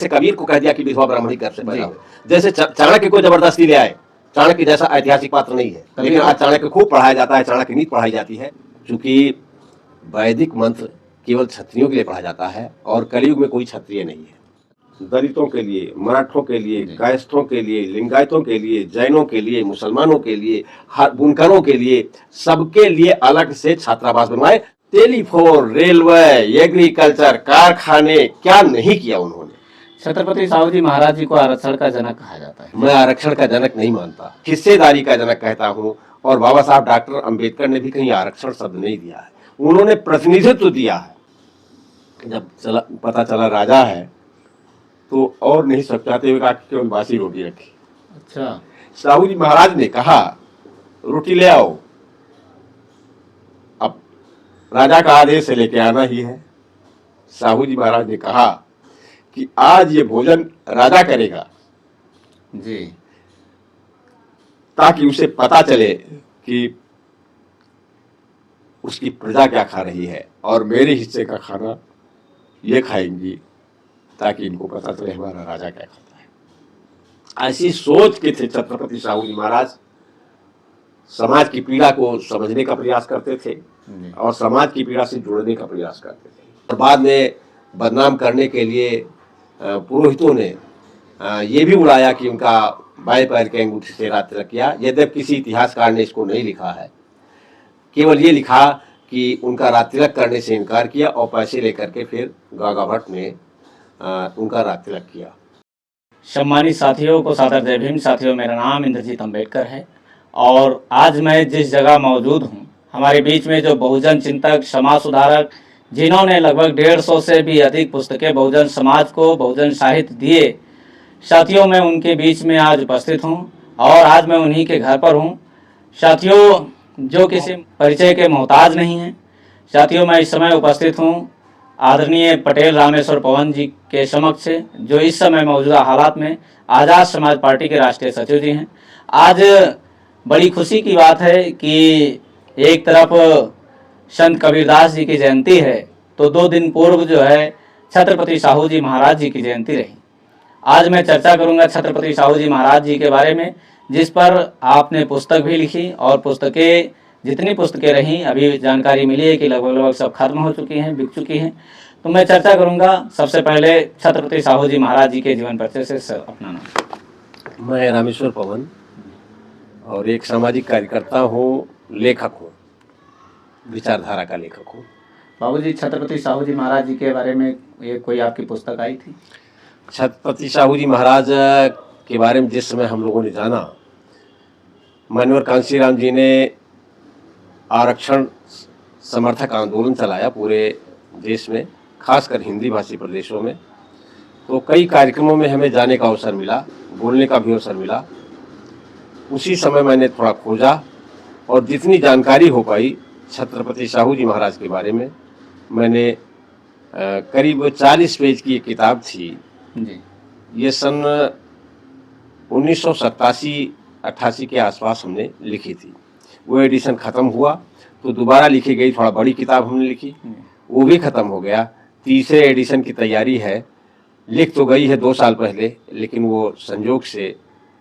से कबीर को कह दिया कि विधवा ब्राह्मणी घर से पैदा हुए। जैसे चाणक्य को जबरदस्ती ले आए, चाणक्य जैसा ऐतिहासिक पात्र नहीं है, लेकिन आज चाणक्य खूब पढ़ाया जाता है, चाणक्य नीति पढ़ाई जाती है। क्योंकि वैदिक मंत्र केवल क्षत्रियों के लिए पढ़ा जाता है और कलयुग में कोई क्षत्रिय नहीं है। दलितों के लिए, मराठों के लिए, कायस्थों के लिए, लिंगायतों के लिए, जैनों के लिए, मुसलमानों के लिए, बुनकरों के लिए, सबके लिए अलग से छात्रावास बनवाए। टेलीफोन, रेलवे, एग्रीकल्चर, कारखाने, क्या नहीं किया उन्होंने। छत्रपति साहू जी महाराज जी को आरक्षण का जनक कहा जाता है। मैं आरक्षण का जनक नहीं मानता, हिस्सेदारी का जनक कहता हूँ। और बाबा साहब डॉक्टर अंबेडकर ने भी कहीं आरक्षण शब्द नहीं दिया है, उन्होंने प्रतिनिधित्व दिया है। जब पता चला राजा है तो और नहीं सब चाहते हुए कहा केवल बासी रोटी रखी। अच्छा, साहू जी महाराज ने कहा रोटी ले आओ, अब राजा का आदेश से लेके आना ही है। साहू जी महाराज ने कहा कि आज ये भोजन राजा करेगा जी, ताकि उसे पता चले कि उसकी प्रजा क्या खा रही है और मेरे हिस्से का खाना ये खाएंगी, ताकि इनको पता चले हमारा राजा क्या खाता है। ऐसी सोच के थे छत्रपति साहू जी महाराज। समाज की पीड़ा को समझने का प्रयास करते थे और समाज की पीड़ा से जुड़ने का प्रयास करते थे। और बाद में बदनाम करने के लिए पुरोहितों ने ये भी उड़ाया कि उनका बाएं पैर के अंगूठे से रात तिलक किया। यद्यपि किसी इतिहासकार ने इसको नहीं लिखा है, केवल ये लिखा कि उनका रात तिलक करने से इनकार किया और पैसे लेकर के फिर गागा भट्ट ने उनका रात तिलक किया। सम्मानित साथियों को सादर जय भीम। साथियों, मेरा नाम इंद्रजीत अंबेडकर है और आज मैं जिस जगह मौजूद हूँ, हमारे बीच में जो बहुजन चिंतक, समाज सुधारक, जिन्होंने लगभग 150 से भी अधिक पुस्तकें बहुजन समाज को, बहुजन साहित्य दिए, साथियों मैं उनके बीच में आज उपस्थित हूँ और आज मैं उन्हीं के घर पर हूँ। साथियों, जो किसी परिचय के मोहताज नहीं हैं। साथियों, मैं इस समय उपस्थित हूँ आदरणीय पटेल रामेश्वर पवन जी के समक्ष, जो इस समय मौजूदा हालात में आज़ाद समाज पार्टी के राष्ट्रीय सचिव जी हैं। आज बड़ी खुशी की बात है कि एक तरफ संत कबीरदास जी की जयंती है, तो 2 दिन पूर्व जो है छत्रपति साहू जी महाराज जी की जयंती रही। आज मैं चर्चा करूंगा छत्रपति साहू जी महाराज जी के बारे में, जिस पर आपने पुस्तक भी लिखी और पुस्तकें, जितनी पुस्तकें रहीं, अभी जानकारी मिली है कि लगभग सब खत्म हो चुकी हैं, बिक चुकी हैं। तो मैं चर्चा करूंगा। सबसे पहले छत्रपति साहू जी महाराज जी के जीवन परिचय से अपना नाम। मैं रामेश्वर पवन और एक सामाजिक कार्यकर्ता हूँ, लेखक हूँ, विचारधारा का लेखक हूँ। बाबूजी, छत्रपति साहू जी महाराज जी के बारे में ये कोई आपकी पुस्तक आई थी? छत्रपति साहू जी महाराज के बारे में जिस समय हम लोगों ने जाना, माननीय कांशीराम जी ने आरक्षण समर्थक आंदोलन चलाया पूरे देश में, खासकर हिंदी भाषी प्रदेशों में। तो कई कार्यक्रमों में हमें जाने का अवसर मिला, बोलने का भी अवसर मिला। उसी समय मैंने थोड़ा खोजा और जितनी जानकारी हो पाई छत्रपति साहू जी महाराज के बारे में, मैंने करीब 40 पेज की एक किताब थी जी। ये सन 1987-88 के आसपास हमने लिखी थी। वो एडिशन ख़त्म हुआ तो दोबारा लिखी गई, थोड़ा बड़ी किताब हमने लिखी, वो भी ख़त्म हो गया। तीसरे एडिशन की तैयारी है, लिख तो गई है 2 साल पहले, लेकिन वो संजोग से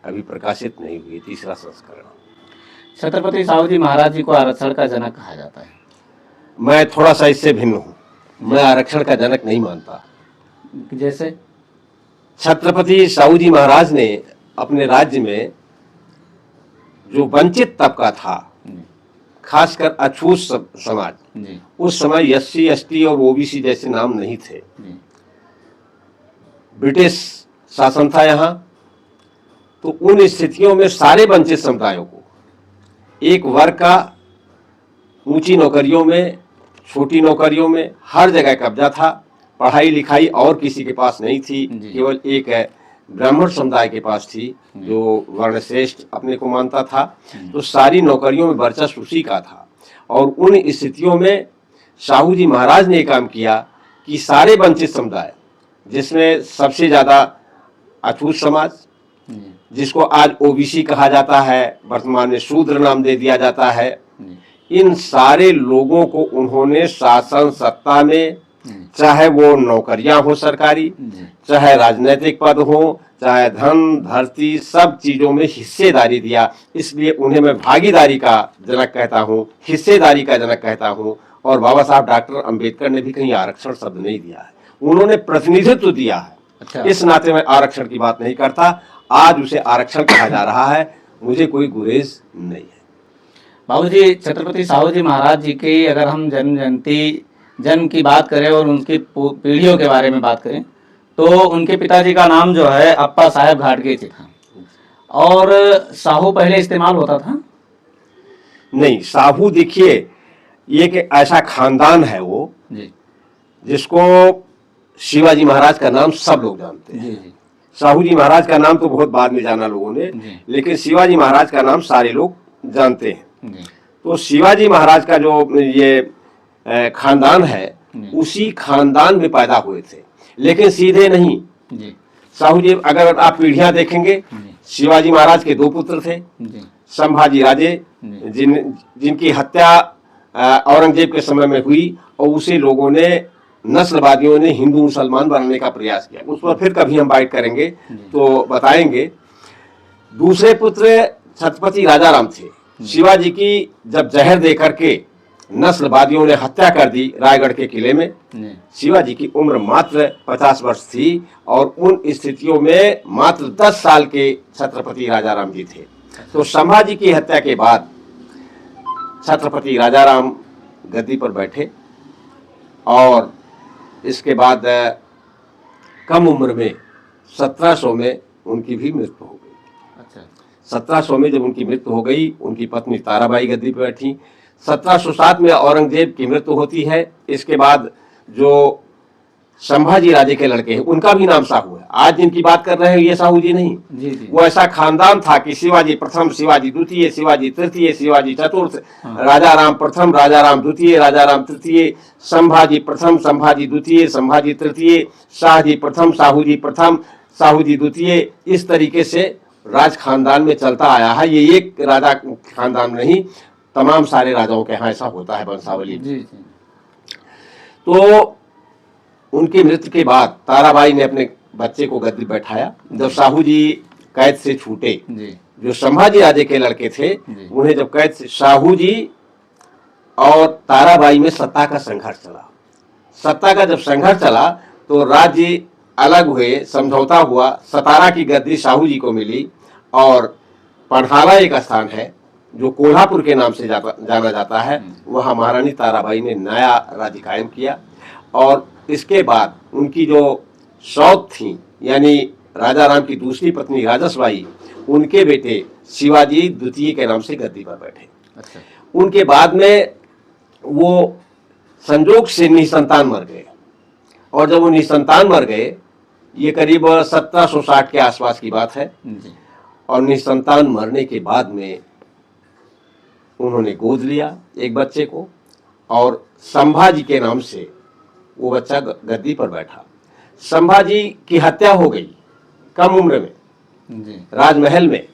अभी प्रकाशित नहीं हुई, तीसरा संस्करण। छत्रपति साहू जी महाराज जी को आरक्षण का जनक कहा जाता है। मैं थोड़ा सा इससे भिन्न हूँ, मैं आरक्षण का जनक नहीं मानता। जैसे छत्रपति साहू जी महाराज ने अपने राज्य में जो वंचित तबका था, खासकर अछूत समाज, उस समय SC ST और OBC जैसे नाम नहीं थे। ब्रिटिश शासन था यहाँ, तो उन स्थितियों में सारे वंचित समुदायों को एक वर्ग का ऊंची नौकरियों में, छोटी नौकरियों में, हर जगह कब्जा था। पढ़ाई लिखाई और किसी के पास नहीं थी, केवल एक ब्राह्मण समुदाय के पास थी जो वर्णश्रेष्ठ अपने को मानता था। तो सारी नौकरियों में वर्चस्व उसी का था। और उन स्थितियों में साहू जी महाराज ने काम किया कि सारे वंचित समुदाय, जिसमें सबसे ज़्यादा अछूत समाज, जिसको आज OBC कहा जाता है, वर्तमान में शूद्र नाम दे दिया जाता है, इन सारे लोगों को उन्होंने शासन सत्ता में चाहे वो नौकरियां हो सरकारी, चाहे राजनीतिक पद हो, चाहे धन धरती, सब चीजों में हिस्सेदारी दिया। इसलिए उन्हें मैं भागीदारी का जनक कहता हूँ, हिस्सेदारी का जनक कहता हूँ। और बाबा साहब डॉक्टर अंबेडकर ने भी कहीं आरक्षण शब्द नहीं दिया है, उन्होंने प्रतिनिधित्व दिया है। अच्छा। इस नाते मैं आरक्षण की बात नहीं करता। आज उसे आरक्षण कहा जा रहा है, मुझे कोई गुरेज नहीं है। बाबूजी, छत्रपति साहू जी महाराज जी की अगर हम जन्म की बात करें और उनकी पीढ़ियों के बारे में बात करें तो उनके पिताजी का नाम जो है अप्पा साहेब घाटगे जी था। और साहू पहले इस्तेमाल होता था? नहीं, साहू देखिए एक ऐसा खानदान है वो जी जिसको शिवाजी महाराज का नाम सब लोग जानते हैं। जी साहू जी महाराज का नाम तो बहुत बाद में जाना लोगों ने, जी। लेकिन शिवाजी महाराज का नाम सारे लोग जानते हैं। जी तो शिवाजी महाराज का जो ये खानदान है, उसी खानदान में पैदा हुए थे, लेकिन सीधे नहीं। जी साहू जी अगर आप पीढ़ियां देखेंगे, शिवाजी महाराज के दो पुत्र थे, जी संभाजी राजे, जिनकी हत्या औरंगजेब के समय में हुई, और उसे लोगों ने, नस्लवादियों ने हिंदू मुसलमान बनाने का प्रयास किया। उस पर फिर कभी हम बात करेंगे तो बताएंगे। दूसरे पुत्र छत्रपति राजाराम थे। शिवाजी की जब जहर दे करके नस्लवादियों ने हत्या कर दी रायगढ़ के किले में, शिवाजी की उम्र मात्र 50 वर्ष थी, और उन स्थितियों में मात्र 10 साल के छत्रपति राजाराम जी थे। तो संभाजी की हत्या के बाद छत्रपति राजाराम गद्दी पर बैठे, और इसके बाद कम उम्र में 1700 में उनकी भी मृत्यु हो गई। अच्छा। 1700 में जब उनकी मृत्यु हो गई, उनकी पत्नी ताराबाई गद्दी पर बैठी। 1707 में औरंगजेब की मृत्यु होती है। इसके बाद जो संभाजी राजे के लड़के हैं, उनका भी नाम साहू है। आज जिनकी बात कर रहे हैं ये साहू जी नहीं, जी। वो ऐसा खानदान था कि शिवाजी प्रथम, शिवाजी द्वितीय, शिवाजी तृतीय, शिवाजी चतुर्थ, राजाराम प्रथम, राजाराम द्वितीय, राजाराम तृतीय, संभाजी प्रथम, संभाजी द्वितीय, संभाजी तृतीय, शाहजी प्रथम, साहू जी प्रथम, साहू जी द्वितीय। इस तरीके से राज खानदान में चलता आया है। ये एक राजा खानदान नहीं, तमाम सारे राजाओं के यहाँ ऐसा होता है वंशावली। जी। तो उनकी मृत्यु के बाद ताराबाई ने अपने बच्चे को गद्दी बैठाया। जब साहू जी कैद से छूटे, जो संभाजी राजे के लड़के थे, उन्हें जब कैद से, साहू जी और ताराबाई में सत्ता का संघर्ष चला। सत्ता का जब संघर्ष चला तो राज्य अलग हुए, समझौता हुआ। सतारा की गद्दी साहू जी को मिली, और पढ़ाला एक स्थान है जो कोल्हापुर के नाम से जाना जाता है, वहाँ महारानी ताराबाई ने नया राज्य कायम किया। और इसके बाद उनकी जो सौत थी, यानी राजाराम की दूसरी पत्नी राजसबाई, उनके बेटे शिवाजी द्वितीय के नाम से गद्दी पर बैठे। अच्छा। उनके बाद में वो संजोग से निसंतान मर गए, और जब वो निसंतान मर गए, ये करीब 1760 के आसपास की बात है। और निसंतान मरने के बाद में उन्होंने गोद लिया एक बच्चे को, और संभाजी के नाम से वो बच्चा गद्दी पर बैठा। संभाजी की हत्या हो गई कम उम्र में राजमहल में,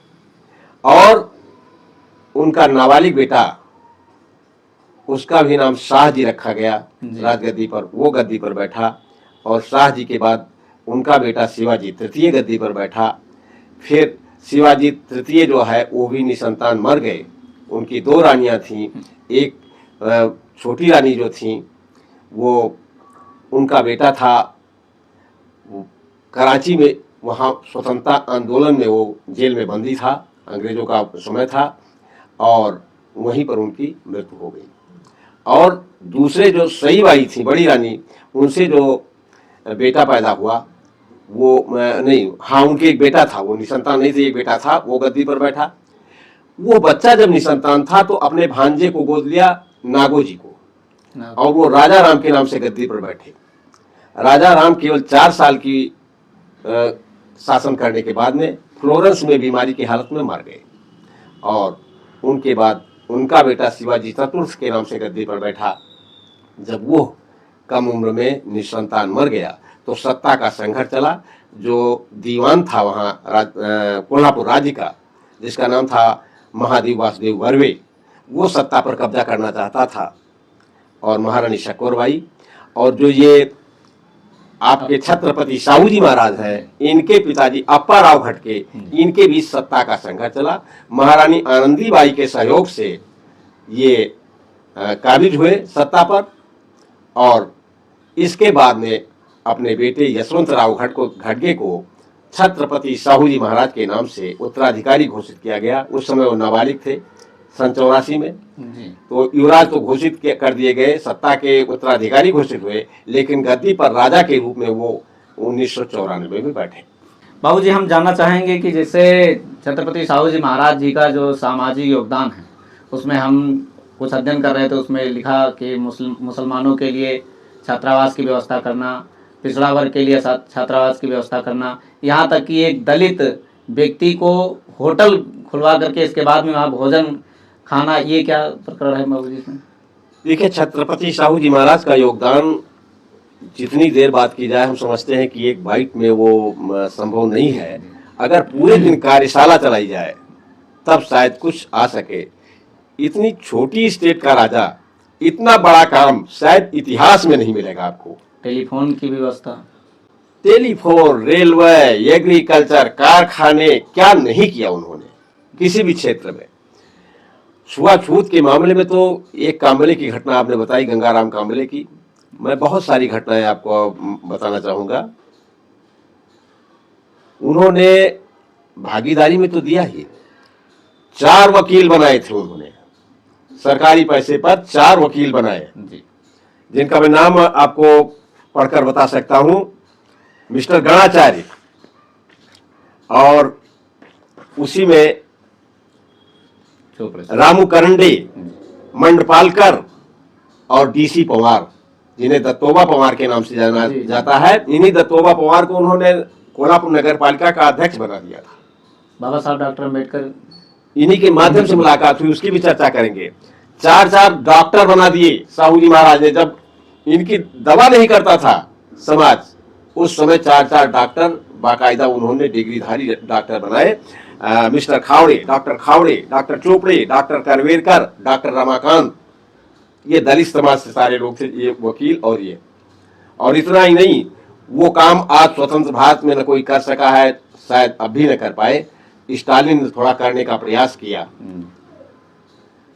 और उनका नाबालिग बेटा, उसका भी नाम शाहजी रखा गया राजगद्दी पर। वो गद्दी पर बैठा, और शाहजी के बाद उनका बेटा शिवाजी तृतीय गद्दी पर बैठा। फिर शिवाजी तृतीय जो है वो भी निसंतान मर गए। उनकी दो रानियां थीं, एक छोटी रानी जो थी वो, उनका बेटा था, वो कराची में, वहाँ स्वतंत्रता आंदोलन में वो जेल में बंदी था, अंग्रेजों का समय था, और वहीं पर उनकी मृत्यु हो गई। और दूसरे जो सईबाई थी, बड़ी रानी, उनसे जो बेटा पैदा हुआ वो नहीं, हाँ, उनके एक बेटा था, वो निसंतान नहीं थे, एक बेटा था, वो गद्दी पर बैठा। वो बच्चा जब निसंतान था तो अपने भांजे को गोद लिया, नागोजी को, और वो राजा राम के नाम से गद्दी पर बैठे। राजा राम केवल 4 साल की शासन करने के बाद में फ्लोरेंस में बीमारी की हालत में मर गए, और उनके बाद उनका बेटा शिवाजी चतुर्थ के नाम से गद्दी पर बैठा। जब वो कम उम्र में निसंतान मर गया तो सत्ता का संघर्ष चला। जो दीवान था वहाँ कोल्हापुर राज्य का, जिसका नाम था महादेव वासुदेव बर्वे, वो सत्ता पर कब्जा करना चाहता था, और महारानी शक्वरबाई और जो ये आपके छत्रपति साहू जी महाराज हैं, इनके पिताजी अप्पा राव खटके, इनके बीच सत्ता का संघर्ष चला। महारानी आनंदीबाई के सहयोग से ये काबिज हुए सत्ता पर, और इसके बाद में अपने बेटे यशवंतराव खड़गे को छत्रपति साहू जी महाराज के नाम से उत्तराधिकारी घोषित किया गया। उस समय वो नाबालिग थे, सन 84 में। तो युवराज तो घोषित कर दिए गए, सत्ता के उत्तराधिकारी घोषित हुए, लेकिन गद्दी पर राजा के रूप में वो 1994 में बैठे। बाबूजी, हम जानना चाहेंगे कि जैसे छत्रपति साहू जी महाराज जी का जो सामाजिक योगदान है, उसमें हम कुछ अध्ययन कर रहे थे, उसमें लिखा कि मुसलमानों के लिए छात्रावास की व्यवस्था करना, पिछड़ा वर्ग के लिए छात्रावास की व्यवस्था करना, यहाँ तक कि एक दलित व्यक्ति को होटल खुलवा करके इसके बाद में वहाँ भोजन खाना, ये क्या प्रकरण है बाबूजी इसमें? देखिए, छत्रपति साहू जी महाराज का योगदान जितनी देर बात की जाए, हम समझते हैं कि एक बाइट में वो संभव नहीं है। अगर पूरे दिन कार्यशाला चलाई जाए तब शायद कुछ आ सके। इतनी छोटी स्टेट का राजा, इतना बड़ा काम शायद इतिहास में नहीं मिलेगा आपको। टेलीफोन की व्यवस्था, टेलीफोन, रेलवे, एग्रीकल्चर, कारखाने, क्या नहीं किया उन्होंने किसी भी क्षेत्र में। छुआछूत के मामले में तो एक कांबले की घटना आपने बताई, गंगाराम कांबले की, मैं बहुत सारी घटनाएं आपको बताना चाहूंगा। उन्होंने भागीदारी में तो दिया ही, 4 वकील बनाए थे उन्होंने, सरकारी पैसे पर 4 वकील बनाए, जिनका मैं नाम आपको पढ़कर बता सकता हूं। मिस्टर गणाचार्य, और उसी में रामू करंडे, मंडपालकर और डीसी पवार, जिन्हें दत्तोबा पवार के नाम से जाना जाता है। इन्हीं दत्तोबा पवार को उन्होंने कोल्हापुर नगर पालिका का अध्यक्ष बना दिया था। बाबा साहब डॉक्टर अम्बेडकर, इन्हीं के माध्यम से मुलाकात हुई, उसकी भी चर्चा करेंगे। 4 डॉक्टर बना दिए साहू जी महाराज ने। जब इनकी दवा नहीं करता था समाज, उस समय 4 डॉक्टर बाकायदा उन्होंने डिग्रीधारी डॉक्टर बनाए। Mister Khawade, doctor Chopde, doctor Karwerkar, doctor Ramakant, ये दलित समाज से सारे लोग थे, ये वकील और ये। और इतना ही नहीं, वो काम आज स्वतंत्र भारत में न कोई कर सका है, शायद अब भी न कर पाए। स्टालिन ने थोड़ा करने का प्रयास किया।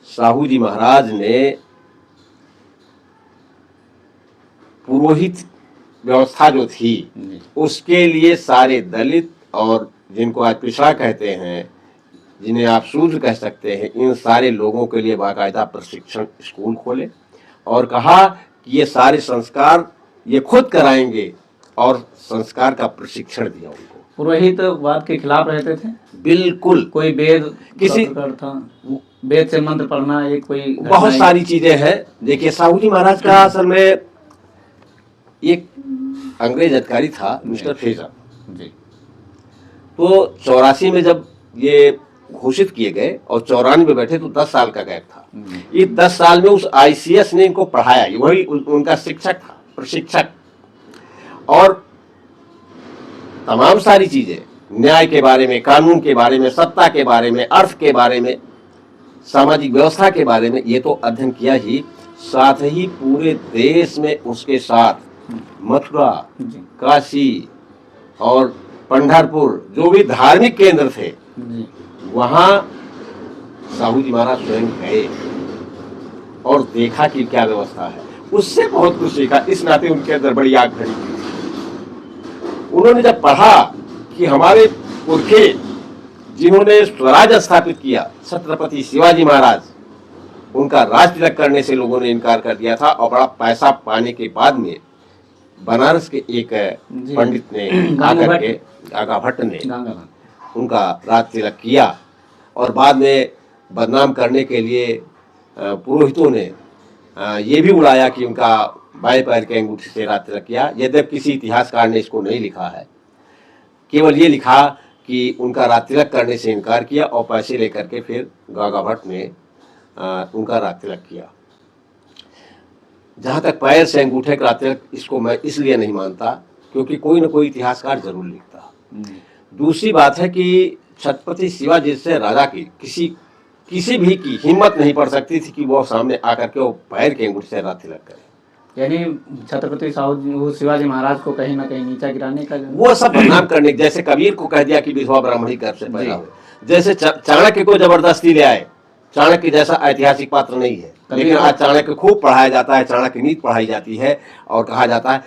साहू जी महाराज ने पुरोहित व्यवस्था जो थी, उसके लिए सारे दलित और जिनको आज पिछड़ा कहते हैं, जिन्हें आप शूद्र कह सकते हैं, इन सारे लोगों के लिए बाकायदा प्रशिक्षण स्कूल खोले और कहा कि ये सारे संस्कार ये खुद कराएंगे, और संस्कार का प्रशिक्षण दिया उनको। पुरोहितवाद के खिलाफ रहते थे बिल्कुल। कोई वेद किसी था, वेद से मंत्र पढ़ना, एक कोई बहुत सारी चीजें हैं। देखिए, साहू जी महाराज का असल में एक अंग्रेज अधिकारी था, मिस्टर फ्रेजर जी। तो 84 में जब ये घोषित किए गए और 94 में बैठे, तो 10 साल का गैप था। ये 10 साल में उस ICS ने इनको पढ़ाया, वही उनका शिक्षक था, प्रशिक्षक। और तमाम सारी चीजें, न्याय के बारे में, कानून के बारे में, सत्ता के बारे में, अर्थ के बारे में, सामाजिक व्यवस्था के बारे में, ये तो अध्ययन किया ही, साथ ही पूरे देश में उसके साथ मथुरा, काशी और पंढरपुर, जो भी धार्मिक केंद्र थे, वहां साहू जी महाराज स्वयं गए और देखा कि क्या व्यवस्था है। उससे बहुत कुछ सीखा। इस नाते उनके अंदर बड़ी आग भरी थी। उन्होंने जब पढ़ा कि हमारे पुरखे जिन्होंने स्वराज स्थापित किया, छत्रपति शिवाजी महाराज, उनका राज तिलक करने से लोगों ने इनकार कर दिया था, और बड़ा पैसा पाने के बाद में बनारस के एक पंडित ने आकर के, गागा भट्ट ने उनका राज तिलक किया, और बाद में बदनाम करने के लिए पुरोहितों ने ये भी उड़ाया कि उनका बाएं पैर के अंगूठे से राज तिलक किया। यद्यपि किसी इतिहासकार ने इसको नहीं लिखा है, केवल ये लिखा कि उनका राज तिलक करने से इनकार किया, और पैसे लेकर के फिर गागा भट्ट ने उनका राज तिलक किया। जहाँ तक पैर से अंगूठे का राज तिलक, इसको मैं इसलिए नहीं मानता क्योंकि कोई न कोई इतिहासकार जरूर लिखता। दूसरी बात है कि छत्रपति शिवाजी से राजा की किसी भी की हिम्मत नहीं पड़ सकती थी कि वो सामने आकर के वो पैर के अंगूठे से राज तिलक करे। यानी छत्रपति शिवाजी महाराज को कहीं ना कहीं नीचा गिराने का वो सब बदनाम करने, जैसे कबीर को कह दिया कि विधवा ब्राह्मणी गर्भ से पैदा हुए, जैसे चाणक्य को जबरदस्ती ले आए। चाणक्य जैसा ऐतिहासिक पात्र नहीं है, लेकिन आज चाणक्य खूब पढ़ाया जाता है, चाणक्य नीति पढ़ाई जाती है और कहा जाता है।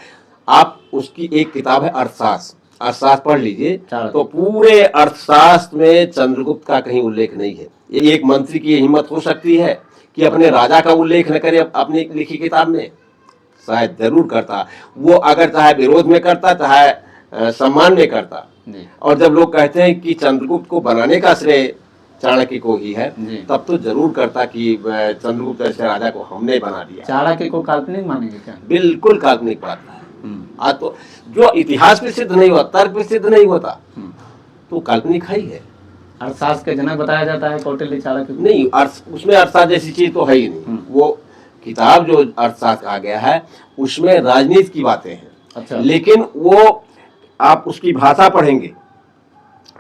आप उसकी एक किताब है अर्थशास्त्र, अर्थशास्त्र पढ़ लीजिए तो पूरे अर्थशास्त्र में चंद्रगुप्त का कहीं उल्लेख नहीं है। ये एक मंत्री की हिम्मत हो सकती है कि अपने राजा का उल्लेख न करे अपनी लिखी किताब में? शायद जरूर करता, वो अगर चाहे विरोध में करता चाहे सम्मान में करता। और जब लोग कहते हैं कि चंद्रगुप्त को बनाने का श्रेय चाणक्य को ही है, तब तो जरूर करता कि चंद्रगुप्त जैसे राजा को हमने बना दिया। चाणक्य को काल्पनिक मानेंगे क्या? बिल्कुल काल्पनिक बात है। आज तो जो इतिहास में सिद्ध नहीं हुआ, तर्क में सिद्ध नहीं होता, तो काल्पनिक ही है। अर्थशास्त्र के जनक बताया जाता है कौटिल्य चाणक्य नहीं, उसमें अर्थशास्त्र जैसी चीज तो है ही नहीं। वो किताब जो अर्थशास्त्र आ गया है उसमें राजनीति की बातें हैं। अच्छा। लेकिन वो आप उसकी भाषा पढ़ेंगे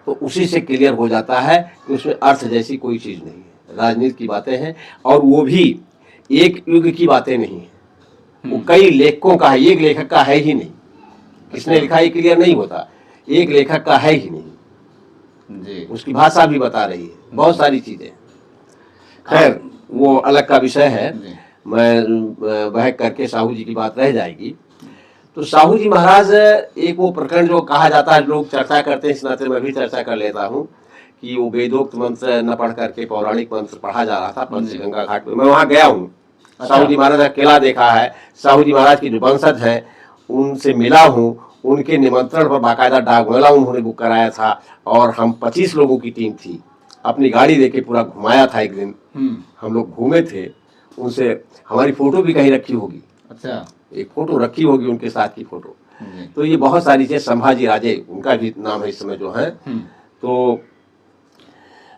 तो उसी से क्लियर हो जाता है कि उसमें अर्थ जैसी कोई चीज नहीं है, राजनीति की बातें हैं। और वो भी एक युग की बातें नहीं है, वो कई लेखकों का है, एक लेखक का है ही नहीं। किसने लिखा ये क्लियर नहीं होता, एक लेखक का है ही नहीं जी। उसकी भाषा भी बता रही है, बहुत सारी चीजें। खैर वो अलग का विषय है, मैं वह करके साहू जी की बात रह जाएगी। तो साहू जी महाराज एक वो प्रकरण जो कहा जाता है, लोग चर्चा करते हैं, इस नाते मैं भी चर्चा कर लेता हूँ कि वो वेदोक्त मंत्र न पढ़ करके पौराणिक मंत्र पढ़ा जा रहा था पंचगंगा घाट पे। मैं वहाँ गया हूँ, साहू जी महाराज का किला देखा है, साहू जी महाराज की जो वंशज है उनसे मिला हूँ, उनके निमंत्रण पर बाकायदा डाक मेला उन्होंने बुक कराया था और हम 25 लोगों की टीम थी, अपनी गाड़ी लेके पूरा घुमाया था। एक दिन हम लोग घूमे थे, उनसे हमारी फोटो भी कहीं रखी होगी। अच्छा, एक फोटो रखी होगी उनके साथ की फोटो। तो ये बहुत सारी चीजें, संभाजी राजे उनका भी नाम है इस समय जो है, तो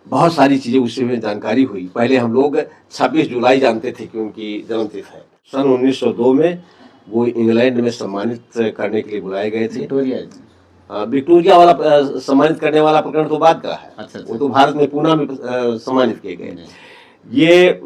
बहुत सारी चीजें उससे में जानकारी हुई। पहले हम लोग 26 जुलाई जानते थे कि उनकी जन्मतिथि है। सन 1902 में वो इंग्लैंड में सम्मानित करने के लिए बुलाए गए थे। विक्टोरिया वाला सम्मानित करने वाला प्रकरण तो बाद का है। अच्छा। वो तो भारत में पूना में सम्मानित किए गए। ये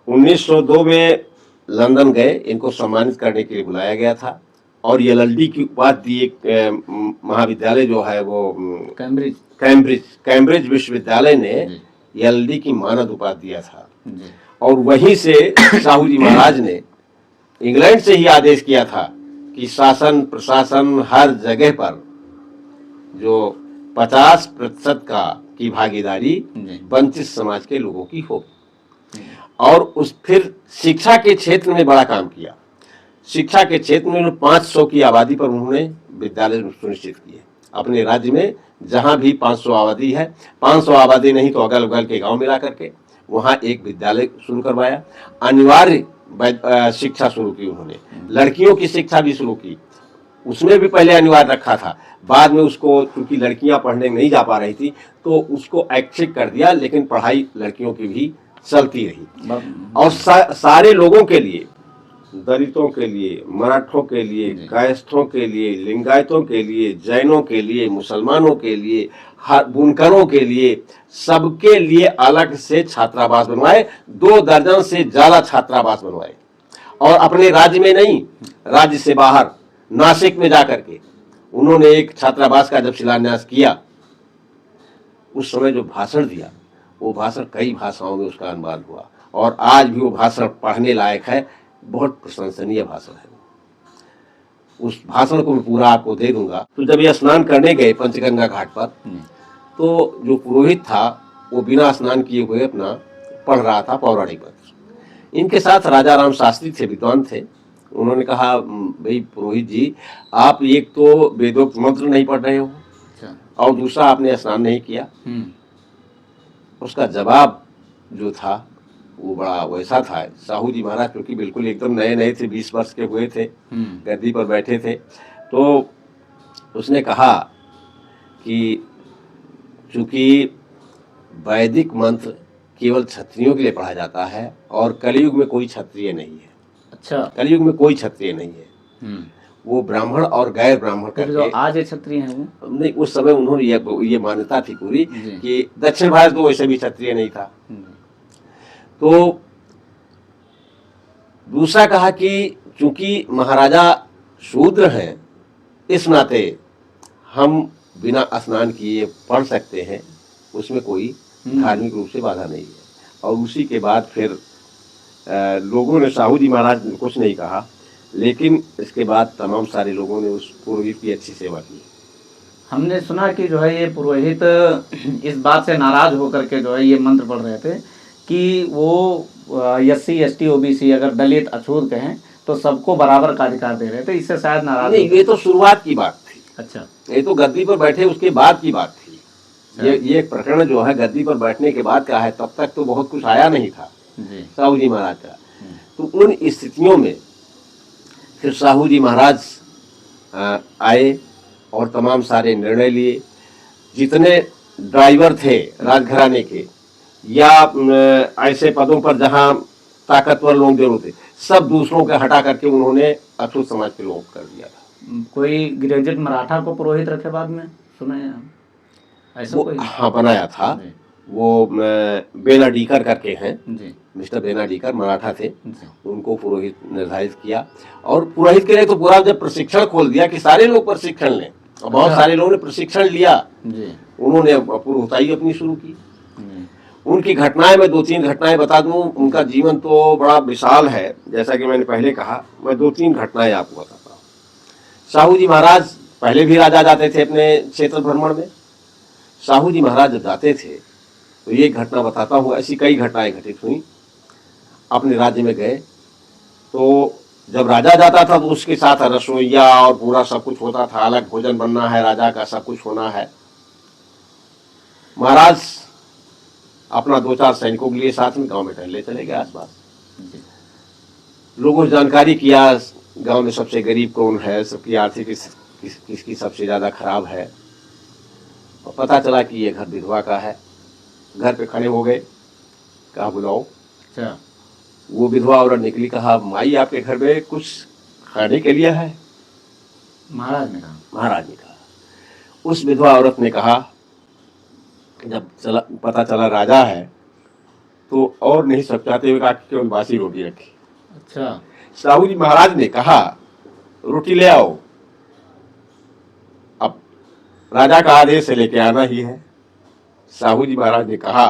1902 में लंदन गए, इनको सम्मानित करने के लिए बुलाया गया था और एलएलडी की उपाधि एक महाविद्यालय जो है वो कैम्ब्रिज विश्वविद्यालय ने एलएलडी की मानद उपाधि दिया था। और वहीं से साहू जी महाराज ने इंग्लैंड से ही आदेश किया था कि शासन प्रशासन हर जगह पर जो 50% की भागीदारी वंचित समाज के लोगों की हो। और उस फिर शिक्षा के क्षेत्र में बड़ा काम किया। शिक्षा के क्षेत्र में 500 की आबादी पर उन्होंने विद्यालय सुनिश्चित किए अपने राज्य में। जहां भी 500 आबादी है, 500 आबादी नहीं तो अगल बगल के गांव मिला करके वहां एक विद्यालय शुरू करवाया। अनिवार्य शिक्षा शुरू की उन्होंने, लड़कियों की शिक्षा भी शुरू की। उसमें भी पहले अनिवार्य रखा था, बाद में उसको क्योंकि लड़कियां पढ़ने नहीं जा पा रही थी तो उसको ऐच्छिक कर दिया, लेकिन पढ़ाई लड़कियों की भी चलती रही। और सारे लोगों के लिए, दलितों के लिए, मराठों के लिए, कायस्थों के लिए, लिंगायतों के लिए, जैनों के लिए, मुसलमानों के लिए, बुनकरों के लिए, सबके लिए अलग से छात्रावास बनवाए। 2 दर्जन से ज्यादा छात्रावास बनवाए। और अपने राज्य में नहीं, राज्य से बाहर नासिक में जाकर के उन्होंने एक छात्रावास का जब शिलान्यास किया, उस समय जो भाषण दिया वो भाषण कई भाषाओं में उसका अनुवाद हुआ और आज भी वो भाषण पढ़ने लायक है। बहुत प्रशंसनीय भाषण है। उस भाषण को मैं पूरा आपको दे दूंगा। तो जब ये स्नान करने गए पंचगंगा घाट पर, तो जो पुरोहित था वो बिना स्नान किए हुए अपना पढ़ रहा था पौराणिक मंत्र। इनके साथ राजा राम शास्त्री थे, विद्वान थे। उन्होंने कहा, भाई पुरोहित जी, आप एक तो वेदोक्त मंत्र नहीं पढ़ रहे हो और दूसरा आपने स्नान नहीं किया। उसका जवाब जो था वो बड़ा वैसा था। साहू जी महाराज क्योंकि बिल्कुल एकदम नए नए थे, 20 वर्ष के हुए थे, गद्दी पर बैठे थे, तो उसने कहा कि चूंकि वैदिक मंत्र केवल क्षत्रियों के लिए पढ़ा जाता है और कलयुग में कोई क्षत्रिय नहीं है। अच्छा, कलयुग में कोई क्षत्रिय नहीं है। वो ब्राह्मण और गैर ब्राह्मण करके, जो आज क्षत्रिय हैं वो नहीं, उस समय उन्होंने ये मान्यता थी पूरी कि दक्षिण भारत तो वैसे भी क्षत्रिय नहीं था। तो दूसरा कहा कि चूंकि महाराजा शूद्र हैं, इस नाते हम बिना स्नान किए पढ़ सकते हैं, उसमें कोई धार्मिक रूप से बाधा नहीं है। और उसी के बाद फिर लोगों ने, साहू जी महाराज ने कुछ नहीं कहा, लेकिन इसके बाद तमाम सारे लोगों ने उस पुरोहित की अच्छी सेवा की। हमने सुना कि जो है ये पुरोहित इस बात से नाराज होकर के जो है ये मंत्र पढ़ रहे थे कि वो SC ST OBC अगर दलित अछूत कहें तो सबको बराबर का अधिकार दे रहे थे, इससे शायद नाराज नहीं, ये तो शुरुआत की बात थी। अच्छा, ये तो गद्दी पर बैठे उसके बाद की बात थी। ये प्रकरण जो है गद्दी पर बैठने के बाद का है, तब तक तो बहुत कुछ आया नहीं था जी। साहू जी महाराज का। तो उन स्थितियों में फिर साहू जी महाराज आए और तमाम सारे निर्णय लिए। जितने ड्राइवर थे राजघराने के या ऐसे पदों पर जहां ताकतवर लोग जरूर थे, सब दूसरों के हटा करके उन्होंने अछूत समाज के लोग कर दिया था। कोई ग्रेजुएट मराठा को पुरोहित रखे बाद में सुना है ऐसा वो कोई? हाँ बनाया था। जी। वो बेनाडीकर करके हैं, जी मिस्टर बेनाडीकर मराठा थे, जी उनको पुरोहित निर्धारित किया। और पुरोहित के लिए तो पूरा जब प्रशिक्षण खोल दिया कि सारे लोग प्रशिक्षण लें, और बहुत सारे लोगों ने प्रशिक्षण लिया, जी उन्होंने पुरोहिताई अपनी शुरू की। जी उनकी घटनाएं, मैं 2-3 घटनाएं बता दूं। उनका जीवन तो बड़ा विशाल है, जैसा कि मैंने पहले कहा। मैं 2-3 घटनाएं आपको बताता हूँ। साहू जी महाराज पहले भी राजा जाते थे अपने क्षेत्र भ्रमण में। साहू जी महाराज जब जाते थे तो ये घटना बताता हूँ, ऐसी कई घटनाएं घटित हुई। अपने राज्य में गए तो जब राजा जाता था तो उसके साथ रसोईया और पूरा सब कुछ होता था, अलग भोजन बनना है, राजा का सब कुछ होना है। महाराज अपना 2-4 सैनिकों के लिए साथ में गांव में टहलने चले गए आसपास। लोगों ने जानकारी किया गांव में सबसे गरीब कौन है, सबकी आर्थिक किसकी सबसे ज्यादा खराब है। और पता चला कि ये घर विधवा का है। घर पे खड़े हो गए, कहा बुलाओ। अच्छा, वो विधवा औरत निकली, कहा माई आपके घर में कुछ खाने के लिए है? महाराज ने कहा। महाराज ने कहा। उस विधवा औरत ने कहा, जब पता चला राजा है तो और नहीं सब चाहते हुए कहा केवल बासी रोटी रखी। अच्छा, साहू जी महाराज ने कहा रोटी ले आओ, अब राजा का आदेश से लेके आना ही है। साहू जी महाराज ने कहा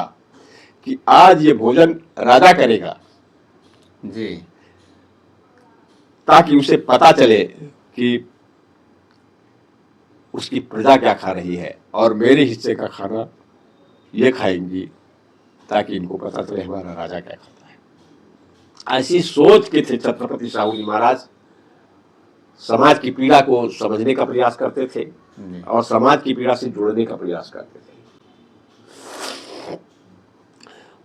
कि आज ये भोजन राजा करेगा जी, ताकि उसे पता चले कि उसकी प्रजा क्या खा रही है, और मेरे हिस्से का खाना ये खाएंगी ताकि इनको पता चले हमारा राजा क्या खाता है। ऐसी सोच के थे छत्रपति साहू जी महाराज। समाज की पीड़ा को समझने का प्रयास करते थे और समाज की पीड़ा से जुड़ने का प्रयास करते थे।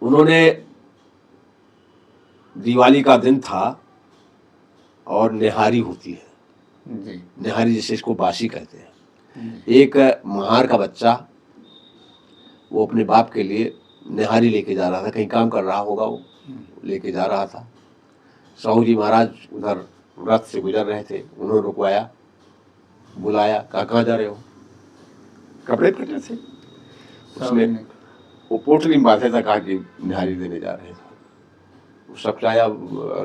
उन्होंने, दिवाली का दिन था और निहारी होती है जी, निहारी जिसे इसको बासी कहते हैं। एक महार का बच्चा वो अपने बाप के लिए निहारी लेके जा रहा था, कहीं काम कर रहा होगा, वो लेके जा रहा था। साहू जी महाराज उधर रथ से गुजर रहे थे, उन्होंने रुकवाया, बुलाया, कहाँ जा रहे हो? कपड़े फटे थे। उसने वो पोटली में बांधे था, कहा कि निहारी देने जा रहे थे। वो सब चाया,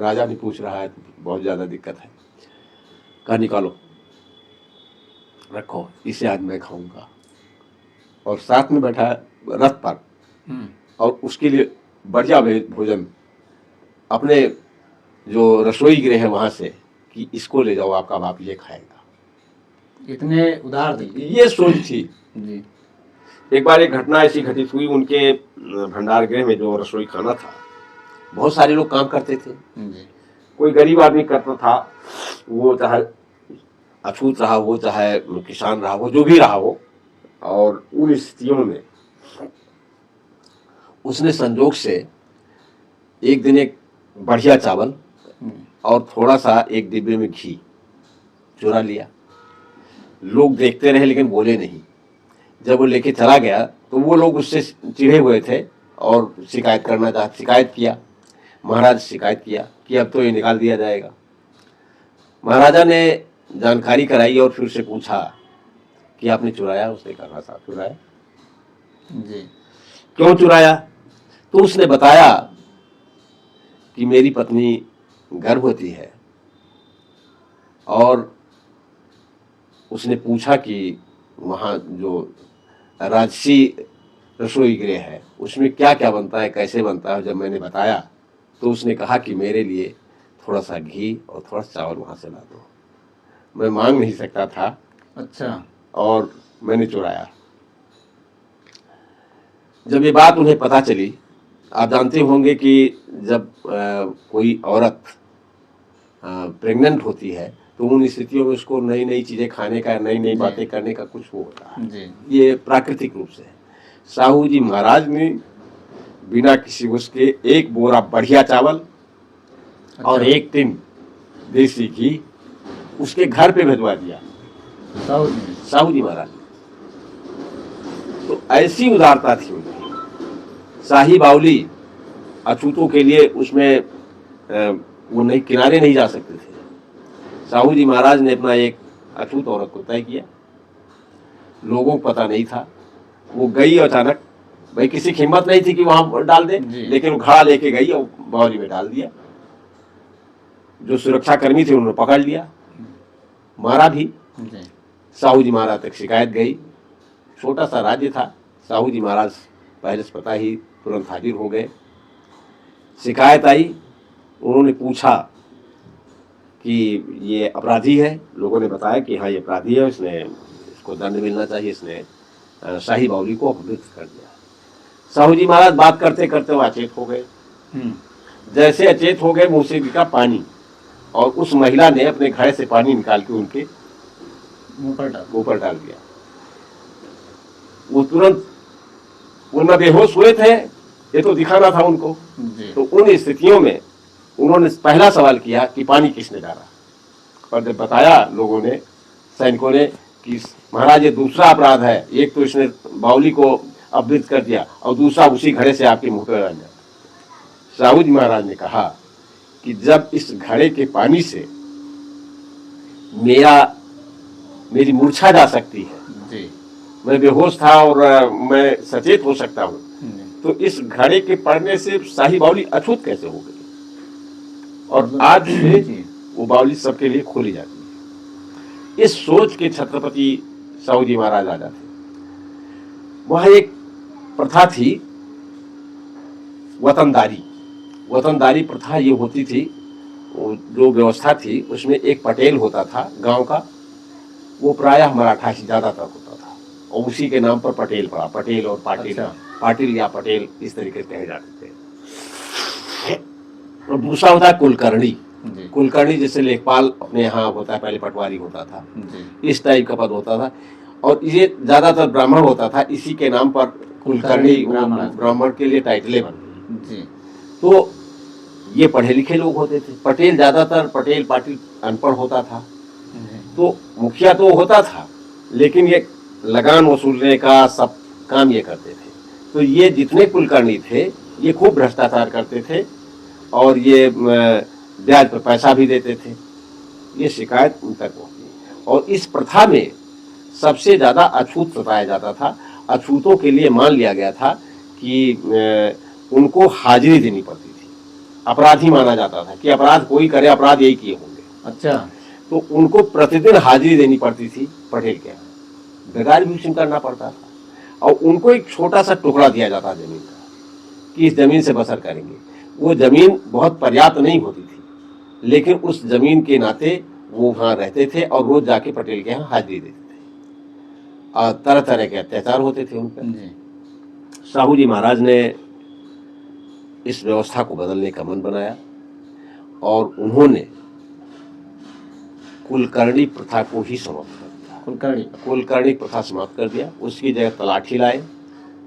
राजा ने पूछ रहा है, बहुत ज्यादा दिक्कत है। कहा निकालो, रखो, इसे आज मैं खाऊंगा। और साथ में बैठा रथ पर, और उसके लिए बढ़िया भोजन अपने जो रसोई गृह है वहां से, कि इसको ले जाओ, आपका बाप ये खाएगा। इतने उदार दिल की ये सोच थी जी। एक बार एक घटना ऐसी घटित हुई, उनके भंडार गृह में जो रसोई खाना था, बहुत सारे लोग काम करते थे जी। कोई गरीब आदमी करता था, वो चाहे अछूत रहा हो, चाहे किसान रहा हो, जो भी रहा हो। और उन स्थितियों में उसने संजोग से एक दिन एक बढ़िया चावल और थोड़ा सा एक डिब्बे में घी चुरा लिया। लोग देखते रहे लेकिन बोले नहीं। जब वो लेके चला गया तो वो लोग उससे चिढ़े हुए थे और शिकायत किया। महाराज शिकायत किया कि अब तो ये निकाल दिया जाएगा। महाराजा ने जानकारी कराई और फिर से पूछा कि आपने चुराया? उसने कहा था चुराया। जी। क्यों चुराया? तो उसने बताया कि मेरी पत्नी गर्भवती है और उसने पूछा कि वहाँ जो राजसी रसोई गृह है उसमें क्या क्या बनता है, कैसे बनता है। जब मैंने बताया तो उसने कहा कि मेरे लिए थोड़ा सा घी और थोड़ा चावल वहाँ से ला दो। मैं मांग नहीं सकता था अच्छा। और मैंने चुराया। जब ये बात उन्हें पता चली, आप जानते होंगे कि जब कोई औरत प्रेग्नेंट होती है तो उन स्थितियों में उसको नई नई चीज़ें खाने का, नई नई बातें करने का कुछ वो होता है। जी। ये प्राकृतिक रूप से है। साहू जी महाराज ने बिना किसी उसके एक बोरा बढ़िया चावल और अच्छा। 1 टिन देसी घी उसके घर पे भिजवा दिया साहू जी महाराज ने। तो ऐसी उदारता थी उनकी। शाही बावली अछूतों के लिए उसमें वो नहीं, किनारे नहीं जा सकते थे। साहू जी महाराज ने अपना एक अछूत औरत को तय किया। लोगों को पता नहीं था, वो गई अचानक। भाई किसी की हिम्मत नहीं थी कि वहां डाल दे, लेकिन वो घड़ा लेके गई और बावली में डाल दिया। जो सुरक्षाकर्मी थे उन्होंने पकड़ लिया, मारा भी। साहू जी महाराज तक शिकायत गई। छोटा सा राज्य था। साहू जी महाराज पहले से पता ही तुरंत हाजिर हो गए। शिकायत आई, उन्होंने पूछा कि ये अपराधी है। लोगों ने बताया कि हाँ ये अपराधी है, इसको दंड मिलना चाहिए, इसने शाही बावली को अपवित्र कर दिया। साहू जी महाराज बात करते करते वो अचेत हो गए। जैसे अचेत हो गए, मुंह से गिरा पानी और उस महिला ने अपने घड़े से पानी निकाल के उनके मुंह पर डाल दिया। वो तुरंत, उनमें बेहोश हुए थे, ये तो दिखाना था उनको। तो उन स्थितियों में उन्होंने पहला सवाल किया कि पानी किसने डाला। और जब बताया लोगों ने, सैनिकों ने, कि महाराज ये दूसरा अपराध है, एक तो इसने बावली को अपवित्र कर दिया और दूसरा उसी घड़े से आपके मुंह पर डाल दिया। साहू जी महाराज ने कहा कि जब इस घड़े के पानी से मेरी मूर्छा जा सकती है, मैं बेहोश था और मैं सचेत हो सकता हूँ, तो इस घड़े के पड़ने से शाही बावली अछूत कैसे हो गई। और आज से वो बावली सबके लिए खोली जाती है। इस सोच के छत्रपति साहू जी महाराज आजा थे। वहां एक प्रथा थी, वतनदारी प्रथा ये होती थी। जो व्यवस्था थी उसमें एक पटेल होता था गांव का, वो प्रायः मराठा ही ज्यादातर होता था और उसी के नाम पर पटेल पड़ा। पटेल और पाटिल, पाटिल या पटेल इस तरीके से कहे जाते थे। और दूसरा होता है कुलकर्णी। कुलकर्णी जैसे लेखपाल अपने यहाँ होता है, पहले पटवारी होता था, इस टाइप का पद होता था। और ये ज्यादातर ब्राह्मण होता था, इसी के नाम पर कुलकर्णी ब्राह्मण के लिए टाइटलें बन गई। तो ये पढ़े लिखे लोग होते थे। पटेल ज्यादातर, पटेल पाटिल अनपढ़ होता था। तो मुखिया तो होता था, लेकिन ये लगान वसूलने का सब काम ये करते थे। तो ये जितने कुलकर्णी थे ये खूब भ्रष्टाचार करते थे और ये ब्याज पर पैसा भी देते थे। ये शिकायत उन तक पहुंची और इस प्रथा में सबसे ज्यादा अछूत सताया जाता था। अछूतों के लिए मान लिया गया था कि उनको हाजिरी देनी पड़ती थी। अपराधी माना जाता था कि अपराध कोई करे, अपराध यही किए होंगे। अच्छा। तो उनको प्रतिदिन हाजिरी देनी पड़ती थी पटेल के यहाँ, बेगार भी करना पड़ता था। और उनको एक छोटा सा टुकड़ा दिया जाता जमीन का कि इस जमीन से बसर करेंगे। वो जमीन बहुत पर्याप्त नहीं होती थी, लेकिन उस जमीन के नाते वो वहाँ रहते थे और रोज जाके पटेल के यहाँ हाजिरी देते थे। और तरह तरह के अत्याचार होते थे उन पर। साहू जी महाराज ने इस व्यवस्था को बदलने का मन बनाया और उन्होंने कुलकर्णी प्रथा को ही समाप्त कर दिया। कुलकर्णी प्रथा समाप्त कर दिया। उसकी जगह तलाठी लाए।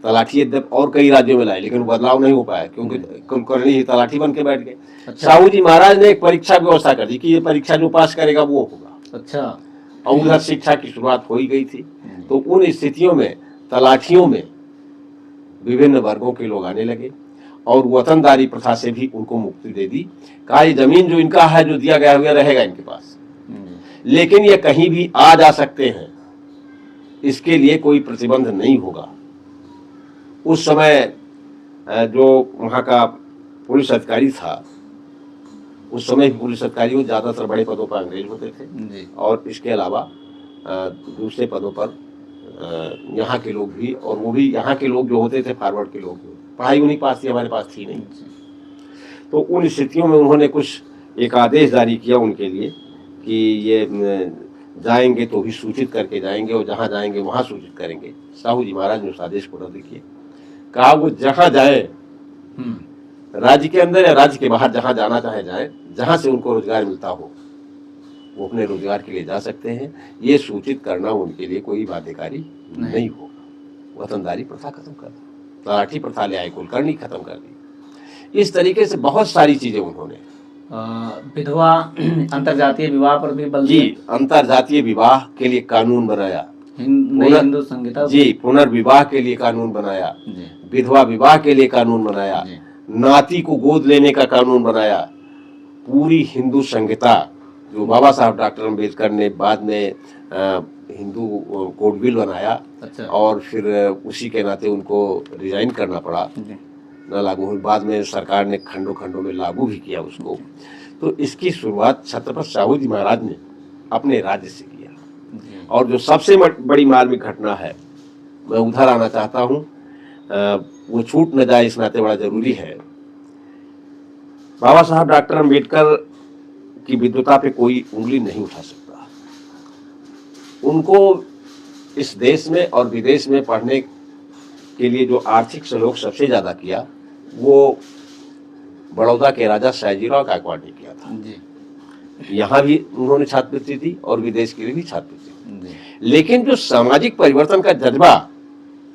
तलाठी यद्यप और कई राज्यों में लाए, लेकिन बदलाव नहीं हो पाया क्योंकि कुलकर्णी ही तलाठी बन के बैठ गए। अच्छा। साहू जी महाराज ने एक परीक्षा व्यवस्था कर दी कि ये परीक्षा जो पास करेगा वो होगा। अच्छा। और उधर शिक्षा की शुरुआत हो ही गई थी। तो उन स्थितियों में तलाठियों में विभिन्न वर्गों के लोग आने लगे और वतनदारी प्रथा से भी उनको मुक्ति दे दी। कहा ये जमीन जो इनका है, जो दिया गया हुआ रहेगा इनके पास, लेकिन ये कहीं भी आ जा सकते हैं, इसके लिए कोई प्रतिबंध नहीं होगा। उस समय जो वहाँ का पुलिस अधिकारी था उस समय के पुलिस अधिकारियों ज़्यादातर बड़े पदों पर अंग्रेज होते थे जी और इसके अलावा दूसरे पदों पर यहाँ के लोग भी, और वो भी यहाँ के लोग जो होते थे फॉरवर्ड के लोग, पढ़ाई उन्हीं के पास थी, हमारे पास थी नहीं। तो उन स्थितियों में उन्होंने कुछ एक आदेश जारी किया उनके लिए कि ये जाएंगे तो भी सूचित करके जाएंगे और जहाँ जाएंगे वहाँ सूचित करेंगे। साहू जी महाराज ने उस आदेश को रद्द किया, कहा वो जहाँ जाए, राज्य के अंदर या राज्य के बाहर जहाँ जाना चाहे जाए, जहाँ से उनको रोजगार मिलता हो वो अपने रोजगार के लिए जा सकते हैं। ये सूचित करना उनके लिए कोई बाध्यकारी नहीं हो। वतनदारी प्रथा खत्म कर दी, तलाठी प्रथा ले आए, कुलकर्णी खत्म कर दी। इस तरीके से बहुत सारी चीजें उन्होंने, विधवा अंतरजातीय विवाह पर भी बल जी, अंतरजातीय विवाह के लिए कानून बनाया, नई हिंदू संहिता, जी, पुनर्विवाह के लिए कानून बनाया, जी विधवा विवाह के लिए कानून बनाया, नाती को गोद लेने का कानून बनाया। पूरी हिंदू संहिता जो बाबा साहब डॉक्टर अम्बेडकर ने बाद में हिंदू कोड बिल बनाया, अच्छा, और फिर उसी के नाते उनको रिजाइन करना पड़ा, न लागू हुई। बाद में सरकार ने खंडों खंडों में लागू भी किया उसको। तो इसकी शुरुआत छत्रपति साहू जी महाराज ने अपने राज्य से किया। और जो सबसे बड़ी मार्मिक घटना है, मैं उधर आना चाहता हूँ, वो छूट न जाए इस नाते बड़ा जरूरी है। बाबा साहब डॉक्टर अम्बेडकर की विद्वता पे कोई उंगली नहीं उठा सकता। उनको इस देश में और विदेश में पढ़ने के लिए जो आर्थिक सहयोग सबसे ज्यादा किया वो बड़ौदा के राजा सयाजीराव गायकवाड़ ने किया था। जी यहाँ भी उन्होंने छात्रवृत्ति दी और विदेश के लिए भी छात्रवृत्ति दी। लेकिन जो सामाजिक परिवर्तन का जज्बा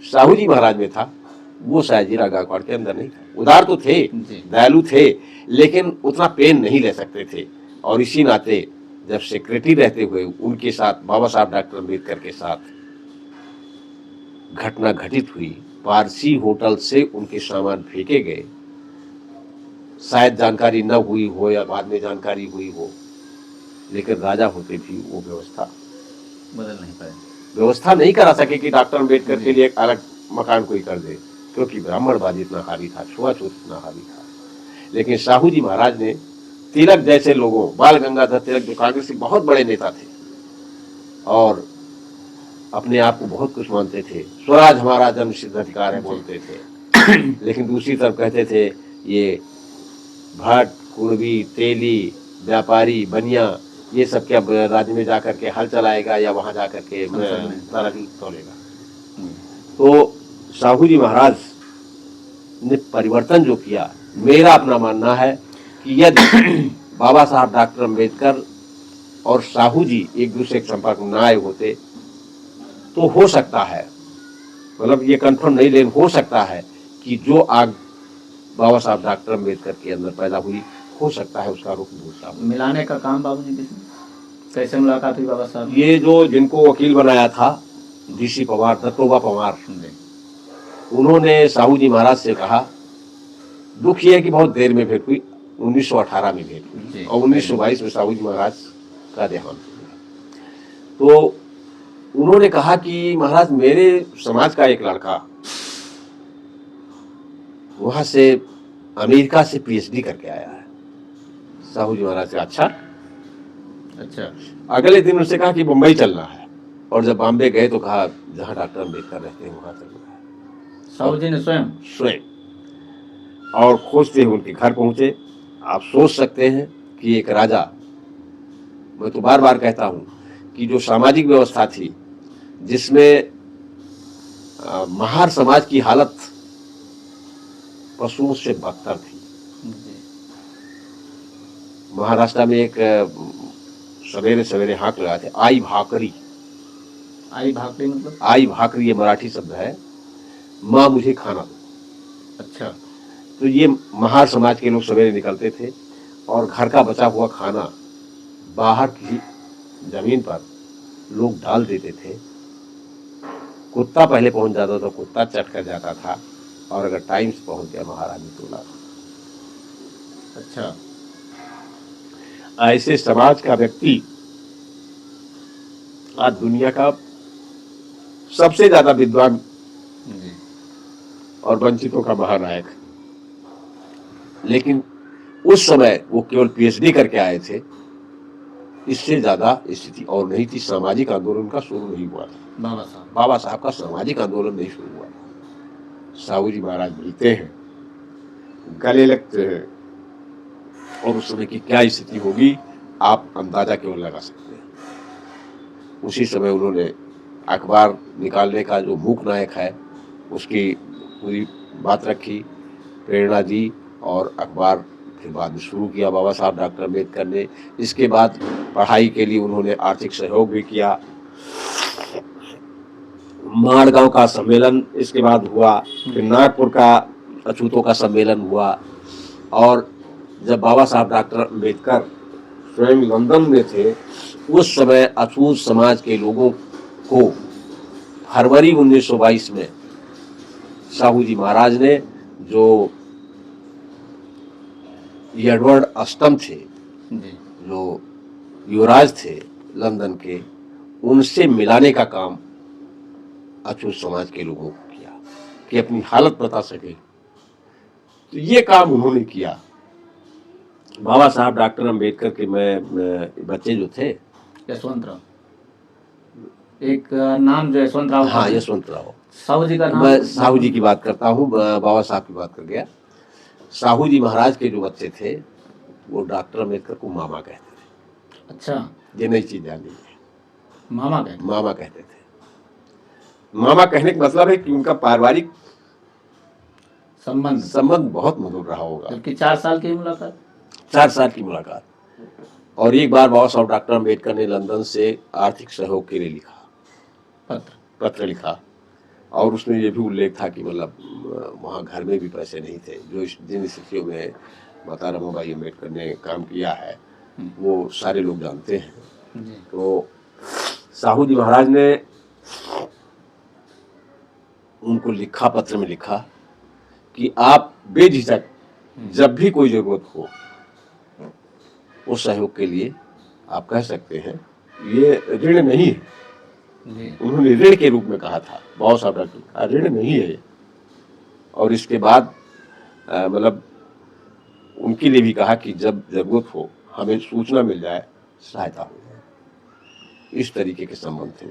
साहू जी महाराज में था वो सयाजीराव गायकवाड़ के अंदर नहीं था। उदार तो थे, दयालु थे, लेकिन उतना पेन नहीं ले सकते थे। और इसी नाते जब सेक्रेटरी रहते हुए उनके साथ बाबा साहब डॉक्टर अम्बेडकर के साथ घटना घटित हुई, पारसी होटल से उनके सामान फेंके गए, शायद जानकारी न हुई हो या बाद में जानकारी हुई हो, लेकिन राजा होते भी वो व्यवस्था व्यवस्था नहीं करा सके कि डॉक्टर अम्बेडकर के लिए एक अलग मकान कोई कर दे, क्योंकि ब्राह्मणवाद इतना हावी था, छुआछूत इतना हावी था। लेकिन साहू जी महाराज ने तिलक जैसे लोगों, बाल गंगाधर तिलक जो कांग्रेस के बहुत बड़े नेता थे और अपने आप को बहुत कुछ मानते थे, स्वराज हमारा जन्म सिद्ध अधिकार है बोलते थे, लेकिन दूसरी तरफ कहते थे ये भट्ट, कुर्मी, तेली, व्यापारी, बनिया, ये सब क्या राज्य में जाकर के हल चलाएगा या वहां जाकर के तराजू तोलेगा। तो साहू जी महाराज ने परिवर्तन जो किया, मेरा अपना मानना है कि यदि बाबा साहब डॉक्टर अम्बेडकर और साहू जी एक दूसरे के संपर्क में न आए होते तो हो सकता है, मतलब ये कंफर्म नहीं, लेकिन हो सकता है कि जो आग बाबा साहब डॉक्टर अम्बेडकर के अंदर पैदा हुई, हो सकता है उसका रुख दूसरा। मिलाने का काम बाबूजी कैसे मुलाकात हुई बाबा साहब? ये जो जिनको वकील बनाया था डीसी पवार, दत्तोबा पवार, उन्होंने साहू जी महाराज से कहा, दुख ये है कि बहुत देर में भेंट हुई, 1918 में भेंट हुई और 1922 में साहू जी महाराज का देहांत हुआ। तो उन्होंने कहा कि महाराज मेरे समाज का एक लड़का वहां से अमेरिका से पीएचडी करके आया है। साहू जी महाराज से अच्छा। अगले दिन उनसे कहा कि मुंबई चलना है, और जब बॉम्बे गए तो कहा जहां डॉक्टर अम्बेडकर रहते हैं वहां चलना है। साहू जी ने स्वयं और खोजते हुए उनके घर पहुंचे। आप सोच सकते हैं कि एक राजा, मैं तो बार बार कहता हूं कि जो सामाजिक व्यवस्था थी जिसमें महार समाज की हालत पशुओं से बदतर थी। महाराष्ट्र में एक सवेरे सवेरे हाँक लगाते, आई भाकरी। आई भाकरी मतलब? आई भाकरी ये मराठी शब्द है, माँ मुझे खाना दो। अच्छा। तो ये महार समाज के लोग सवेरे निकलते थे और घर का बचा हुआ खाना बाहर की जमीन पर लोग डाल देते थे। कुत्ता पहले पहुंच जाता था, कुत्ता चट कर जाता था, और अगर टाइम से पहुंच गया महारानी तोला। अच्छा। ऐसे समाज का व्यक्ति आज दुनिया का सबसे ज्यादा विद्वान और वंचितों का महानायक, लेकिन उस समय वो केवल पीएचडी करके आए थे, इससे ज्यादा स्थिति और नहीं थी। सामाजिक आंदोलन का शुरू नहीं हुआ था, बाबा साहब का सामाजिक आंदोलन नहीं शुरू हुआ था। साहू जी महाराज मिलते हैं, गले लगते हैं, और उस समय की क्या स्थिति होगी आप अंदाजा केवल लगा सकते हैं। उसी समय उन्होंने अखबार निकालने का जो मूक नायक है उसकी पूरी बात रखी, प्रेरणा दी, और अखबार फिर बाद में शुरू किया बाबा साहब डॉक्टर अम्बेडकर ने। इसके बाद पढ़ाई के लिए उन्होंने आर्थिक सहयोग भी किया। माड़गांव का सम्मेलन इसके बाद हुआ, फिर नागपुर का अछूतों का सम्मेलन हुआ, और जब बाबा साहब डॉक्टर अम्बेडकर स्वयं लंदन में थे उस समय अछूत समाज के लोगों को फरवरी 1922 में साहू जी महाराज ने, जो एडवर्ड अष्टम थे, जो युवराज थे लंदन के, उनसे मिलाने का काम अछूत समाज के लोगों को किया कि अपनी हालत बता सके। तो ये काम उन्होंने किया। बाबा साहब डॉक्टर अम्बेडकर के मैं बच्चे जो थे, यशवंतराव, एक नाम जो यशवंतराव, हाँ यशवंतराव, साहू जी का नाम, मैं साहू जी की बात करता हूँ, बाबा साहब की बात कर गया। साहू जी महाराज के जो बच्चे थे वो डॉक्टर अम्बेडकर को मामा कहते थे। अच्छा, ये नई चीज जान लीजिए, मामा कहते थे। मामा कहने का मतलब है कि उनका पारिवारिक संबंध बहुत मधुर रहा होगा। जबकि 4 साल की मुलाकात, 4 साल की मुलाकात। और एक बार बाबा साहब डॉक्टर अम्बेडकर ने लंदन से आर्थिक सहयोग के लिए लिखा, पत्र लिखा, और उसमें ये भी उल्लेख था कि मतलब वहाँ घर में भी पैसे नहीं थे। जो जिन स्थितियों में माता रमाबाई अम्बेडकर ने काम किया है वो सारे लोग जानते हैं। तो साहू जी महाराज ने उनको लिखा, पत्र में लिखा कि आप बेझिझक जब भी कोई जरूरत हो उस सहयोग के लिए आप कह सकते हैं। ये ऋण नहीं है, उन्होंने ऋण के रूप में कहा था, बहुत सारा ऋण नहीं है। और इसके बाद मतलब उनके लिए भी कहा कि जब जरूरत हो हमें सूचना मिल जाए, सहायता हो जाए। इस तरीके के संबंध थे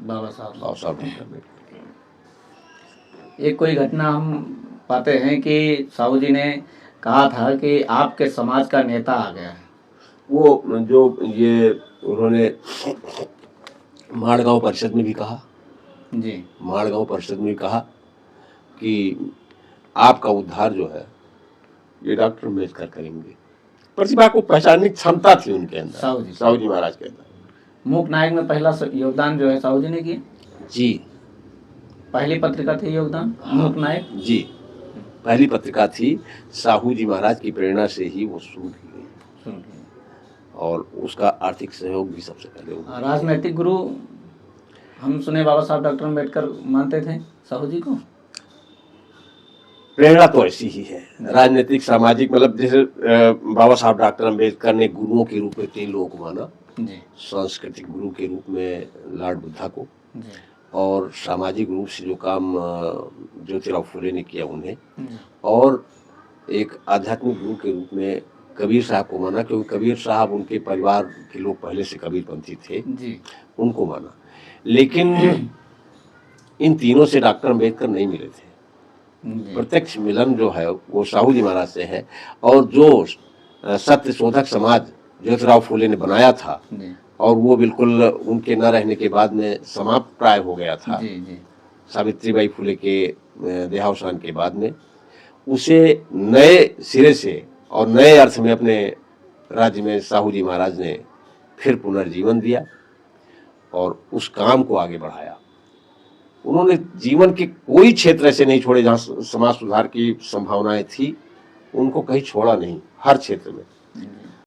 बाबा साहब। एक कोई घटना हम पाते हैं कि साहू जी ने कहा था कि आपके समाज का नेता आ गया है। वो जो ये उन्होंने माड़गांव परिषद में भी कहा जी, माड़गांव परिषद में भी कहा कि आपका उद्धार जो है ये डॉक्टर अम्बेडकर करेंगे। प्रतिभा को पहचानने की क्षमता थी उनके अंदर, साहू जी महाराज के अंदर। मूक नायक में पहला योगदान जो है साहू जी ने किया। जी, पहली पत्रिका थी योगदान मूक नायक जी, पहली पत्रिका थी। साहू जी महाराज की प्रेरणा से ही वो शुरू की गई, और उसका आर्थिक सहयोग भी सबसे पहले। राजनैतिक गुरु हम सुने बाबा साहब डॉक्टर अम्बेडकर मानते थे साहू जी को। प्रेरणा तो ऐसी ही है, राजनीतिक सामाजिक, मतलब जैसे बाबा साहब डॉक्टर अम्बेडकर ने गुरुओं के रूप में 3 लोगों को माना। सांस्कृतिक गुरु के रूप में लॉर्ड बुद्धा को, और सामाजिक रूप से जो काम ज्योतिराव फुले ने किया उन्हें, और एक आध्यात्मिक गुरु के रूप में कबीर साहब को माना, क्योंकि कबीर साहब उनके परिवार के लोग पहले से कबीरपंथी थे, उनको माना। लेकिन इन तीनों से डॉक्टर अम्बेडकर नहीं मिले थे। प्रत्यक्ष मिलन जो है वो साहू जी महाराज से है, और जो सत्य शोधक समाज ज्योतिराव फुले ने बनाया था, और वो बिल्कुल उनके न रहने के बाद में समाप्त प्राय हो गया था, सावित्रीबाई फुले के देहावसान के बाद में, उसे नए सिरे से और नए अर्थ में अपने राज्य में साहू जी महाराज ने फिर पुनर्जीवन दिया और उस काम को आगे बढ़ाया। उन्होंने जीवन के कोई क्षेत्र ऐसे नहीं छोड़े जहाँ समाज सुधार की संभावनाएं थी, उनको कहीं छोड़ा नहीं, हर क्षेत्र में।